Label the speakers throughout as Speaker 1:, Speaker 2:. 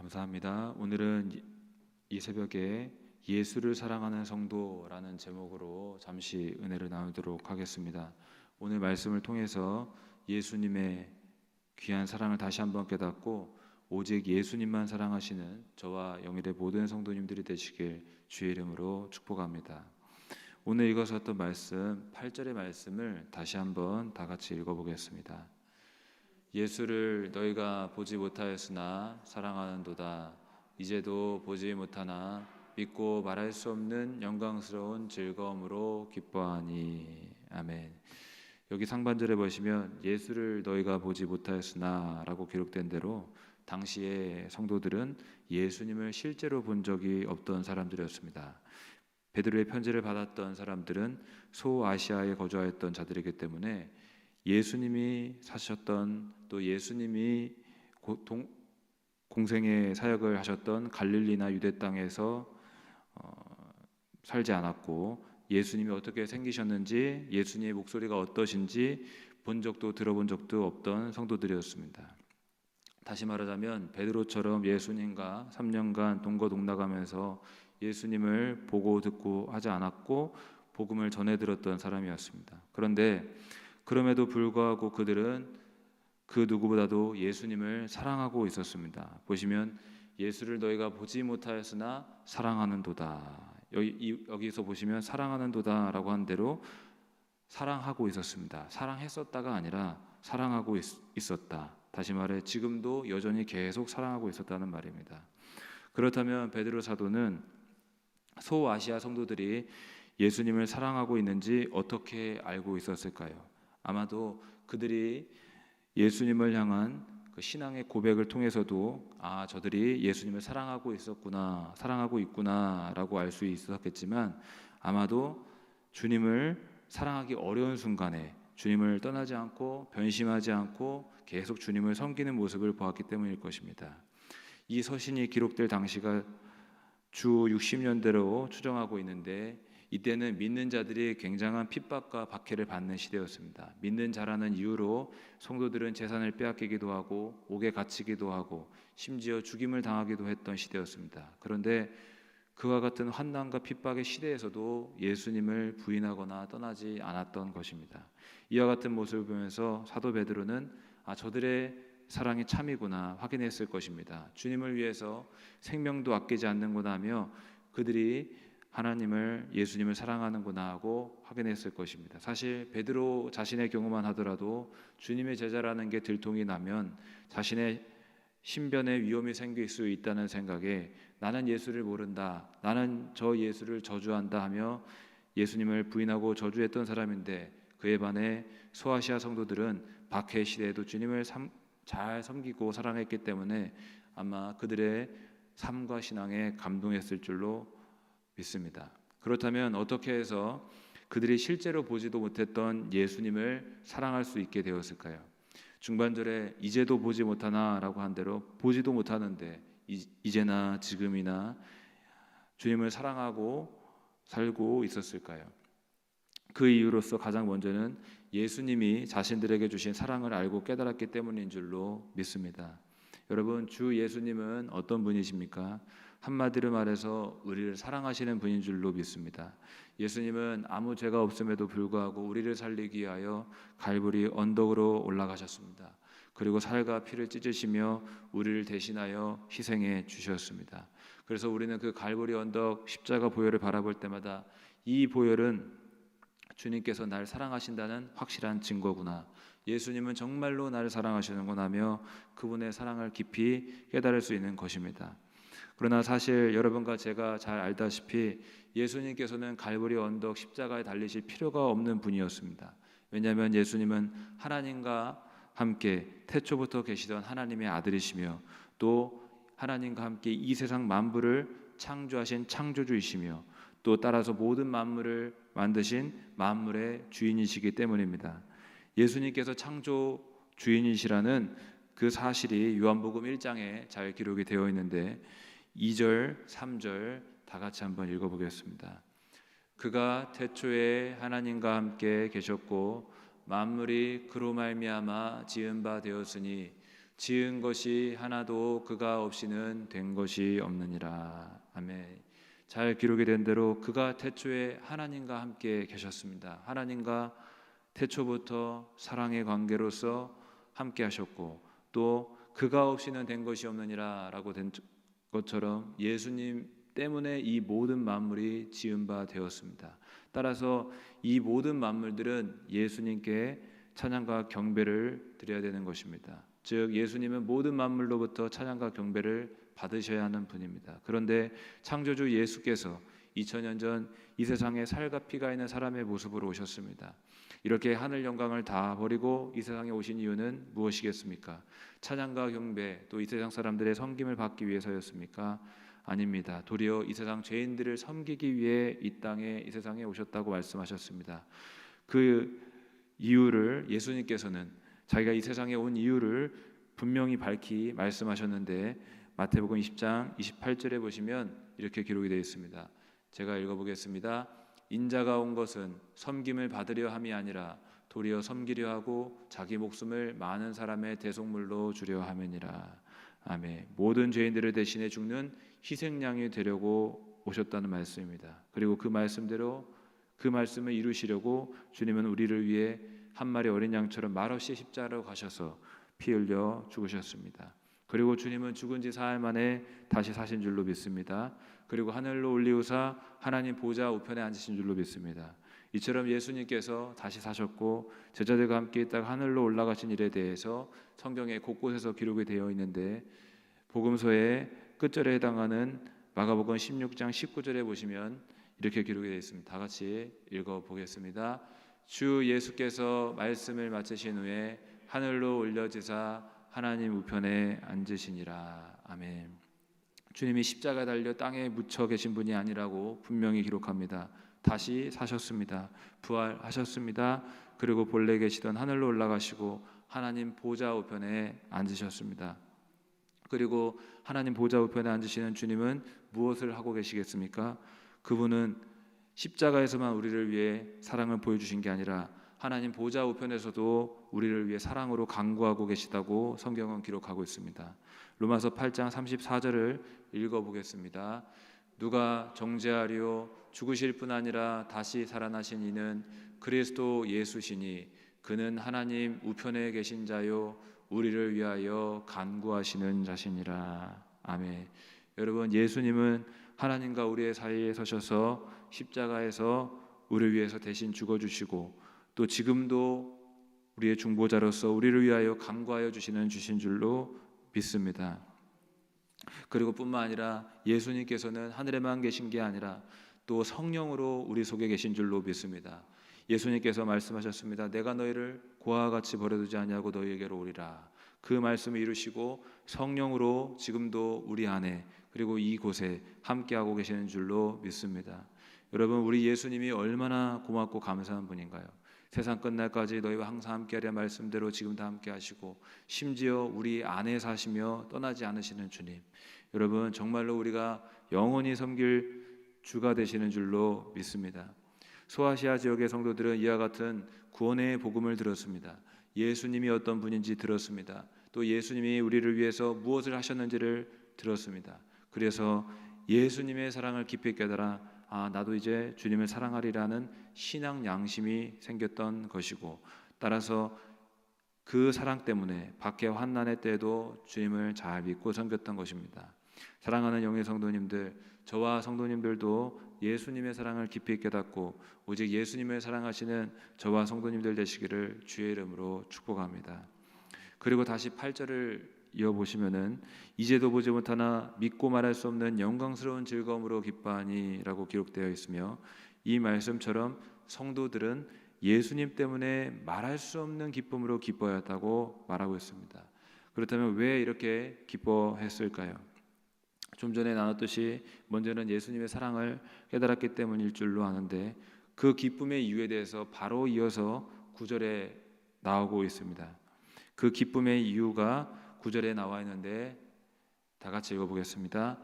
Speaker 1: 감사합니다. 오늘은 이 새벽에 예수를 사랑하는 성도라는 제목으로 잠시 은혜를 나누도록 하겠습니다. 오늘 말씀을 통해서 예수님의 귀한 사랑을 다시 한번 깨닫고 오직 예수님만 사랑하시는 저와 영일의 모든 성도님들이 되시길 주의 이름으로 축복합니다. 오늘 읽어서었던 말씀 8절의 말씀을 다시 한번 다 같이 읽어보겠습니다. 예수를 너희가 보지 못하였으나 사랑하는도다. 이제도 보지 못하나 믿고 말할 수 없는 영광스러운 즐거움으로 기뻐하니. 아멘. 여기 상반절에 보시면 예수를 너희가 보지 못하였으나 라고 기록된 대로 당시의 성도들은 예수님을 실제로 본 적이 없던 사람들이었습니다. 베드로의 편지를 받았던 사람들은 소아시아에 거주하였던 자들이기 때문에 예수님이 사셨던 또 예수님이 공생의 사역을 하셨던 갈릴리나 유대 땅에서 살지 않았고 예수님이 어떻게 생기셨는지 예수님의 목소리가 어떠신지 본 적도 들어본 적도 없던 성도들이었습니다. 다시 말하자면 베드로처럼 예수님과 3년간 동거동락하면서 예수님을 보고 듣고 하지 않았고 복음을 전해 들었던 사람이었습니다. 그런데 그럼에도 불구하고 그들은 그 누구보다도 예수님을 사랑하고 있었습니다. 보시면 예수를 너희가 보지 못하였으나 사랑하는도다. 여기서 보시면 사랑하는도다라고 한 대로 사랑하고 있었습니다. 사랑했었다가 아니라 사랑하고 있었다. 다시 말해 지금도 여전히 계속 사랑하고 있었다는 말입니다. 그렇다면 베드로 사도는 소아시아 성도들이 예수님을 사랑하고 있는지 어떻게 알고 있었을까요? 아마도 그들이 예수님을 향한 그 신앙의 고백을 통해서도 저들이 예수님을 사랑하고 있었구나, 사랑하고 있구나라고 알 수 있었겠지만 아마도 주님을 사랑하기 어려운 순간에 주님을 떠나지 않고 변심하지 않고 계속 주님을 섬기는 모습을 보았기 때문일 것입니다. 이 서신이 기록될 당시가 주 60년대로 추정하고 있는데 이때는 믿는 자들이 굉장한 핍박과 박해를 받는 시대였습니다. 믿는 자라는 이유로 성도들은 재산을 빼앗기기도 하고 옥에 갇히기도 하고 심지어 죽임을 당하기도 했던 시대였습니다. 그런데 그와 같은 환난과 핍박의 시대에서도 예수님을 부인하거나 떠나지 않았던 것입니다. 이와 같은 모습을 보면서 사도 베드로는 저들의 사랑이 참이구나 확인했을 것입니다. 주님을 위해서 생명도 아끼지 않는구나 하며 그들이 하나님을 예수님을 사랑하는구나 하고 확인했을 것입니다. 사실 베드로 자신의 경우만 하더라도 주님의 제자라는 게 들통이 나면 자신의 신변에 위험이 생길 수 있다는 생각에 나는 예수를 모른다, 나는 저 예수를 저주한다 하며 예수님을 부인하고 저주했던 사람인데 그에 반해 소아시아 성도들은 박해 시대에도 주님을 잘 섬기고 사랑했기 때문에 아마 그들의 삶과 신앙에 감동했을 줄로 믿습니다. 그렇다면 어떻게 해서 그들이 실제로 보지도 못했던 예수님을 사랑할 수 있게 되었을까요? 중반절에 이제도 보지 못하나 라고 한 대로 보지도 못하는데 이제나 지금이나 주님을 사랑하고 살고 있었을까요? 그 이유로서 가장 먼저는 예수님이 자신들에게 주신 사랑을 알고 깨달았기 때문인 줄로 믿습니다. 여러분, 주 예수님은 어떤 분이십니까? 한마디로 말해서 우리를 사랑하시는 분인 줄로 믿습니다. 예수님은 아무 죄가 없음에도 불구하고 우리를 살리기 위하여 갈보리 언덕으로 올라가셨습니다. 그리고 살과 피를 찢으시며 우리를 대신하여 희생해 주셨습니다. 그래서 우리는 그 갈보리 언덕 십자가 보혈을 바라볼 때마다 이 보혈은 주님께서 나를 사랑하신다는 확실한 증거구나, 예수님은 정말로 나를 사랑하시는구나 하며 그분의 사랑을 깊이 깨달을 수 있는 것입니다. 그러나 사실 여러분과 제가 잘 알다시피 예수님께서는 갈보리 언덕 십자가에 달리실 필요가 없는 분이었습니다. 왜냐하면 예수님은 하나님과 함께 태초부터 계시던 하나님의 아들이시며 또 하나님과 함께 이 세상 만물을 창조하신 창조주이시며 또 따라서 모든 만물을 만드신 만물의 주인이시기 때문입니다. 예수님께서 창조 주인이시라는 그 사실이 요한복음 1장에 잘 기록이 되어 있는데 2절, 3절 다 같이 한번 읽어보겠습니다. 그가 태초에 하나님과 함께 계셨고 만물이 그로 말미암아 지은 바 되었으니 지은 것이 하나도 그가 없이는 된 것이 없느니라. 아멘. 잘 기록이 된 대로 그가 태초에 하나님과 함께 계셨습니다. 하나님과 태초부터 사랑의 관계로서 함께 하셨고, 또 그가 없이는 된 것이 없느니라 라고 된 것처럼 예수님 때문에 이 모든 만물이 지은 바 되었습니다. 따라서 이 모든 만물들은 예수님께 찬양과 경배를 드려야 되는 것입니다. 즉 예수님은 모든 만물로부터 찬양과 경배를 받으셔야 하는 분입니다. 그런데 창조주 예수께서 2000년 전 이 세상에 살과 피가 있는 사람의 모습으로 오셨습니다. 이렇게 하늘 영광을 다 버리고 이 세상에 오신 이유는 무엇이겠습니까? 찬양과 경배, 또 이 세상 사람들의 섬김을 받기 위해서였습니까? 아닙니다. 도리어 이 세상 죄인들을 섬기기 위해 이 세상에 오셨다고 말씀하셨습니다. 그 이유를 예수님께서는 자기가 이 세상에 온 이유를 분명히 밝히 말씀하셨는데, 마태복음 20장 28절에 보시면 이렇게 기록이 되어 있습니다. 제가 읽어보겠습니다. 인자가 온 것은 섬김을 받으려 함이 아니라 도리어 섬기려 하고 자기 목숨을 많은 사람의 대속물로 주려 함이니라. 아멘. 모든 죄인들을 대신해 죽는 희생양이 되려고 오셨다는 말씀입니다. 그리고 그 말씀대로 그 말씀을 이루시려고 주님은 우리를 위해 한 마리 어린 양처럼 말없이 십자가로 가셔서 피 흘려 죽으셨습니다. 그리고 주님은 죽은 지 사흘 만에 다시 사신 줄로 믿습니다. 그리고 하늘로 올리우사 하나님 보좌 우편에 앉으신 줄로 믿습니다. 이처럼 예수님께서 다시 사셨고 제자들과 함께 있다가 하늘로 올라가신 일에 대해서 성경에 곳곳에서 기록이 되어 있는데, 복음서의 끝절에 해당하는 마가복음 16장 19절에 보시면 이렇게 기록이 되어 있습니다. 다 같이 읽어보겠습니다. 주 예수께서 말씀을 마치신 후에 하늘로 올려지사 하나님 우편에 앉으시니라. 아멘. 주님이 십자가에 달려 땅에 묻혀 계신 분이 아니라고 분명히 기록합니다. 다시 사셨습니다. 부활하셨습니다. 그리고 본래 계시던 하늘로 올라가시고 하나님 보좌 우편에 앉으셨습니다. 그리고 하나님 보좌 우편에 앉으시는 주님은 무엇을 하고 계시겠습니까? 그분은 십자가에서만 우리를 위해 사랑을 보여주신 게 아니라 하나님 보좌 우편에서도 우리를 위해 사랑으로 간구하고 계시다고 성경은 기록하고 있습니다. 로마서 8장 34절을 읽어보겠습니다. 누가 정죄하리요? 죽으실 뿐 아니라 다시 살아나신 이는 그리스도 예수시니 그는 하나님 우편에 계신 자요 우리를 위하여 간구하시는 자시니라. 아멘. 여러분, 예수님은 하나님과 우리의 사이에 서셔서 십자가에서 우리를 위해서 대신 죽어주시고 또 지금도 우리의 중보자로서 우리를 위하여 간구하여 주신 줄로 믿습니다. 그리고 뿐만 아니라 예수님께서는 하늘에만 계신 게 아니라 또 성령으로 우리 속에 계신 줄로 믿습니다. 예수님께서 말씀하셨습니다. 내가 너희를 고아와 같이 버려두지 아니하고 너희에게로 오리라. 그 말씀을 이루시고 성령으로 지금도 우리 안에 그리고 이곳에 함께하고 계시는 줄로 믿습니다. 여러분, 우리 예수님이 얼마나 고맙고 감사한 분인가요? 세상 끝날까지 너희와 항상 함께하려 말씀대로 지금도 함께하시고 심지어 우리 안에 사시며 떠나지 않으시는 주님, 여러분 정말로 우리가 영원히 섬길 주가 되시는 줄로 믿습니다. 소아시아 지역의 성도들은 이와 같은 구원의 복음을 들었습니다. 예수님이 어떤 분인지 들었습니다. 또 예수님이 우리를 위해서 무엇을 하셨는지를 들었습니다. 그래서 예수님의 사랑을 깊이 깨달아 나도 이제 주님을 사랑하리라는 신앙 양심이 생겼던 것이고, 따라서 그 사랑 때문에 박해와 환난의 때에도 주님을 잘 믿고 섬겼던 것입니다. 사랑하는 영의 성도님들, 저와 성도님들도 예수님의 사랑을 깊이 깨닫고 오직 예수님을 사랑하시는 저와 성도님들 되시기를 주의 이름으로 축복합니다. 그리고 다시 8절을 이어보시면은 이제도 보지 못하나 믿고 말할 수 없는 영광스러운 즐거움으로 기뻐하니라고 기록되어 있으며, 이 말씀처럼 성도들은 예수님 때문에 말할 수 없는 기쁨으로 기뻐했다고 말하고 있습니다. 그렇다면 왜 이렇게 기뻐했을까요? 좀 전에 나눴듯이 먼저는 예수님의 사랑을 깨달았기 때문일 줄로 아는데, 그 기쁨의 이유에 대해서 바로 이어서 9절에 나오고 있습니다. 그 기쁨의 이유가 9절에 나와 있는데 다 같이 읽어보겠습니다.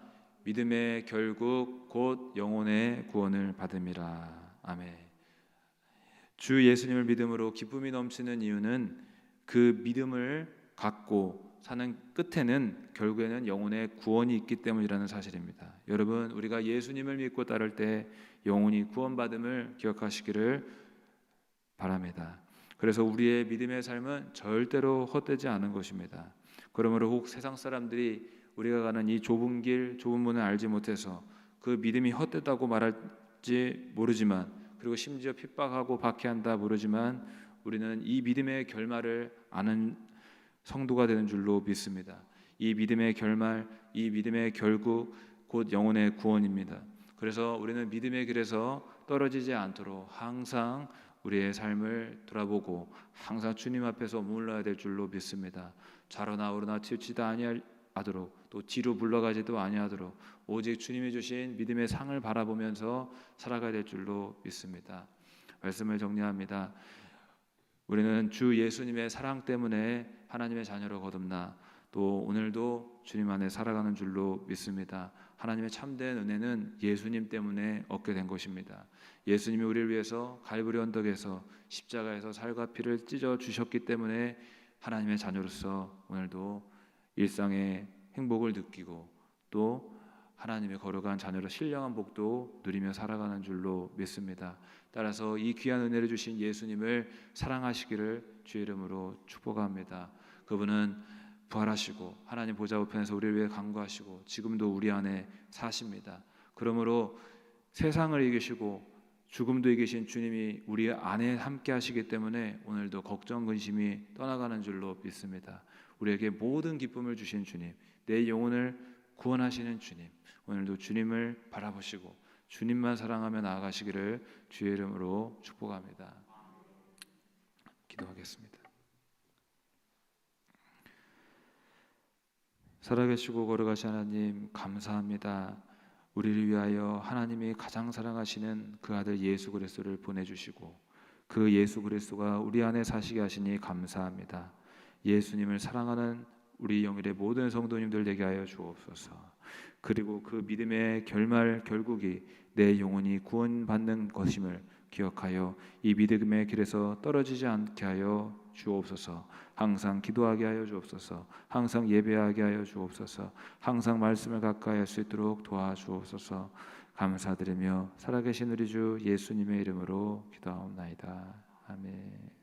Speaker 1: 믿음의 결국 곧 영혼의 구원을 받음이라. 아멘. 주 예수님을 믿음으로 기쁨이 넘치는 이유는 그 믿음을 갖고 사는 끝에는 결국에는 영혼의 구원이 있기 때문이라는 사실입니다. 여러분, 우리가 예수님을 믿고 따를 때 영혼이 구원받음을 기억하시기를 바랍니다. 그래서 우리의 믿음의 삶은 절대로 헛되지 않은 것입니다. 그러므로 혹 세상 사람들이 우리가 가는 이 좁은 길, 좁은 문을 알지 못해서 그 믿음이 헛되다고 말할지 모르지만, 그리고 심지어 핍박하고 박해한다 모르지만, 우리는 이 믿음의 결말을 아는 성도가 되는 줄로 믿습니다. 이 믿음의 결말, 이 믿음의 결국 곧 영혼의 구원입니다. 그래서 우리는 믿음의 길에서 떨어지지 않도록 항상 우리의 삶을 돌아보고 항상 주님 앞에서 머물러야 될 줄로 믿습니다. 좌로나 우로나 치우치다 아니하도록, 또 뒤로 물러가지도 아니하도록 오직 주님이 주신 믿음의 상을 바라보면서 살아가야 될 줄로 믿습니다. 말씀을 정리합니다. 우리는 주 예수님의 사랑 때문에 하나님의 자녀로 거듭나 또 오늘도 주님 안에 살아가는 줄로 믿습니다. 하나님의 참된 은혜는 예수님 때문에 얻게 된 것입니다. 예수님이 우리를 위해서 갈보리 언덕에서 십자가에서 살과 피를 찢어 주셨기 때문에 하나님의 자녀로서 오늘도 일상의 행복을 느끼고 또 하나님의 거룩한 자녀로 신령한 복도 누리며 살아가는 줄로 믿습니다. 따라서 이 귀한 은혜를 주신 예수님을 사랑하시기를 주의 이름으로 축복합니다. 그분은 부활하시고 하나님 보좌 우편에서 우리를 위해 간구하시고 지금도 우리 안에 사십니다. 그러므로 세상을 이기시고 죽음도 이기신 주님이 우리 안에 함께 하시기 때문에 오늘도 걱정 근심이 떠나가는 줄로 믿습니다. 우리에게 모든 기쁨을 주신 주님, 내 영혼을 구원하시는 주님, 오늘도 주님을 바라보시고 주님만 사랑하며 나아가시기를 주의 이름으로 축복합니다. 기도하겠습니다. 살아계시고 거룩하신 하나님, 감사합니다. 우리를 위하여 하나님이 가장 사랑하시는 그 아들 예수 그리스도를 보내주시고 그 예수 그리스도가 우리 안에 사시게 하시니 감사합니다. 예수님을 사랑하는 우리 영일의 모든 성도님들 되게 하여 주옵소서. 그리고 그 믿음의 결국이 내 영혼이 구원받는 것임을 기억하여 이 믿음의 길에서 떨어지지 않게 하여 주옵소서. 항상 기도하게 하여 주옵소서. 항상 예배하게 하여 주옵소서. 항상 말씀을 가까이 할 수 있도록 도와주옵소서. 감사드리며 살아계신 우리 주 예수님의 이름으로 기도하옵나이다. 아멘.